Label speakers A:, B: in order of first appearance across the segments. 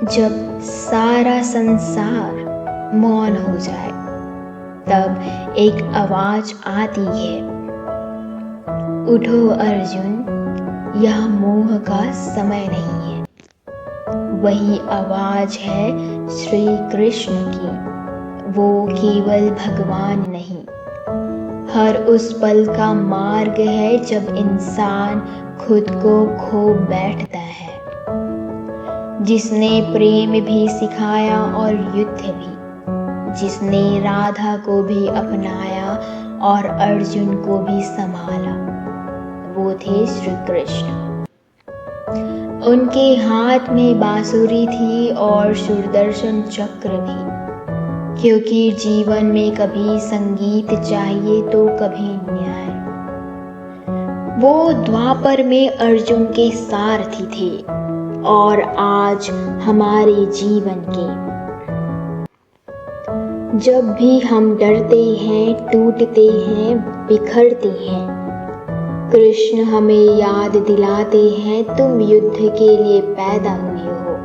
A: जब सारा संसार मौन हो जाए, तब एक आवाज आती है, उठो अर्जुन, यह मोह का समय नहीं है। वही आवाज है श्री कृष्ण की, वो केवल भगवान नहीं, हर उस पल का मार्ग है जब इंसान खुद को खो बैठता है। जिसने प्रेम भी सिखाया और युद्ध भी, जिसने राधा को भी अपनाया और अर्जुन को भी संभाला, वो थे श्री कृष्ण। उनके हाथ में बांसुरी थी और सुदर्शन चक्र भी, क्योंकि जीवन में कभी संगीत चाहिए तो कभी न्याय। वो द्वापर में अर्जुन के सारथी थे और आज हमारे जीवन के। जब भी हम डरते हैं, टूटते हैं, बिखरते हैं, कृष्ण हमें याद दिलाते हैं, तुम युद्ध के लिए पैदा हुए हो,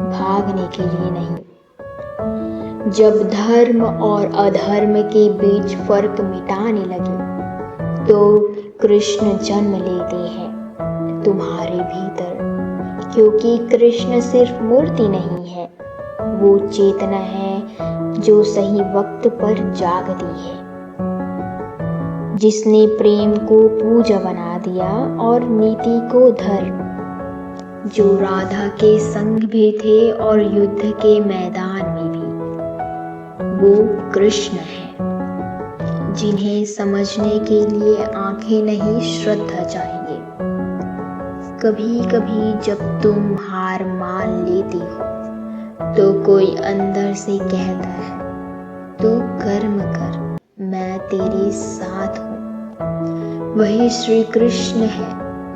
A: भागने के लिए नहीं। जब धर्म और अधर्म के बीच फर्क मिटाने लगे, तो कृष्ण जन्म लेते हैं तुम्हारे भीतर, क्योंकि कृष्ण सिर्फ मूर्ति नहीं है, वो चेतना है जो सही वक्त पर जागती है। जिसने प्रेम को पूजा बना दिया और नीति को धर्म, जो राधा के संग भी थे और युद्ध के मैदान में भी, वो कृष्ण है। जिन्हें समझने के लिए आंखें नहीं, श्रद्धा चाहिए। कभी कभी जब तुम हार मान लेती हो, तो कोई अंदर से कहता है, तू कर्म कर, मैं तेरे साथ हूँ। वही श्री कृष्ण है,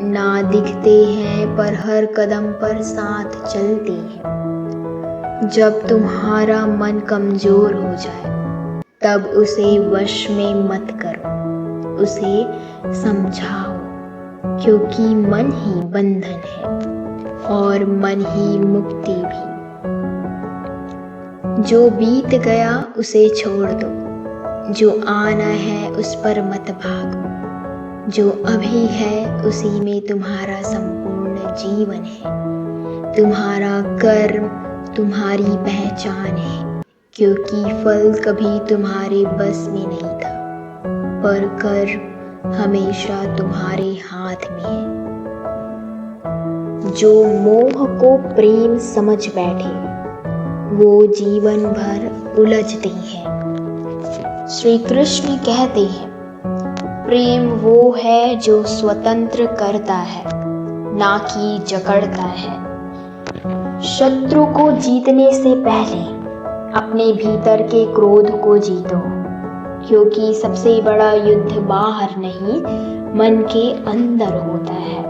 A: ना दिखते हैं पर हर कदम पर साथ चलते हैं। जब तुम्हारा मन कमजोर हो जाए, तब उसे वश में मत करो, उसे समझाओ, क्योंकि मन ही बंधन है और मन ही मुक्ति भी। जो बीत गया उसे छोड़ दो, जो आना है उस पर मत भागो, जो अभी है उसी में तुम्हारा संपूर्ण जीवन है। तुम्हारा कर्म तुम्हारी पहचान है, क्योंकि फल कभी तुम्हारे बस में नहीं था, पर कर्म हमेशा तुम्हारे हाथ में है। जो मोह को प्रेम समझ बैठे, वो जीवन भर उलझते हैं। श्री कृष्ण कहते हैं, प्रेम वो है जो स्वतंत्र करता है, ना कि जकड़ता है। शत्रु को जीतने से पहले अपने भीतर के क्रोध को जीतो, क्योंकि सबसे बड़ा युद्ध बाहर नहीं, मन के अंदर होता है।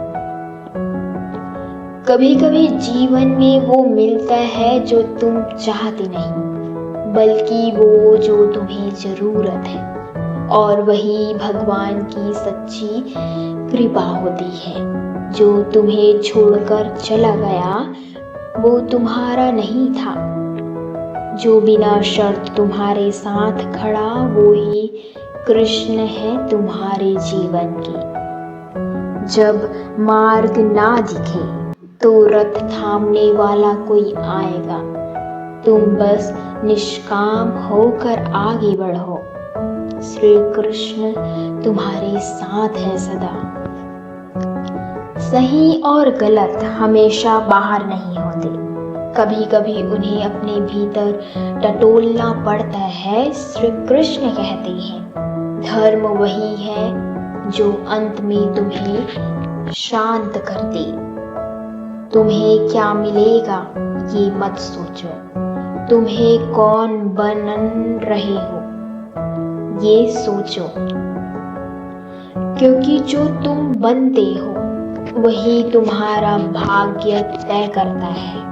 A: कभी कभी जीवन में वो मिलता है जो तुम चाहते नहीं, बल्कि वो जो तुम्हें जरूरत है, और वही भगवान की सच्ची कृपा होती है। जो तुम्हें छोड़कर चला गया, वो तुम्हारा नहीं था। जो बिना शर्त तुम्हारे साथ खड़ा, वो ही कृष्ण है तुम्हारे जीवन की। जब मार्ग ना दिखे, तो रथ थामने वाला कोई आएगा, तुम बस निष्काम होकर आगे बढ़ो। श्री कृष्ण तुम्हारे साथ है सदा। सही और गलत हमेशा बाहर नहीं होते, कभी कभी उन्हें अपने भीतर टटोलना पड़ता है। श्री कृष्ण कहते हैं, धर्म वही है जो अंत में तुम्हें शांत कर दे। तुम्हें क्या मिलेगा ये मत सोचो, तुम्हें कौन बन रहे हो ये सोचो, क्योंकि जो तुम बनते हो वही तुम्हारा भाग्य तय करता है।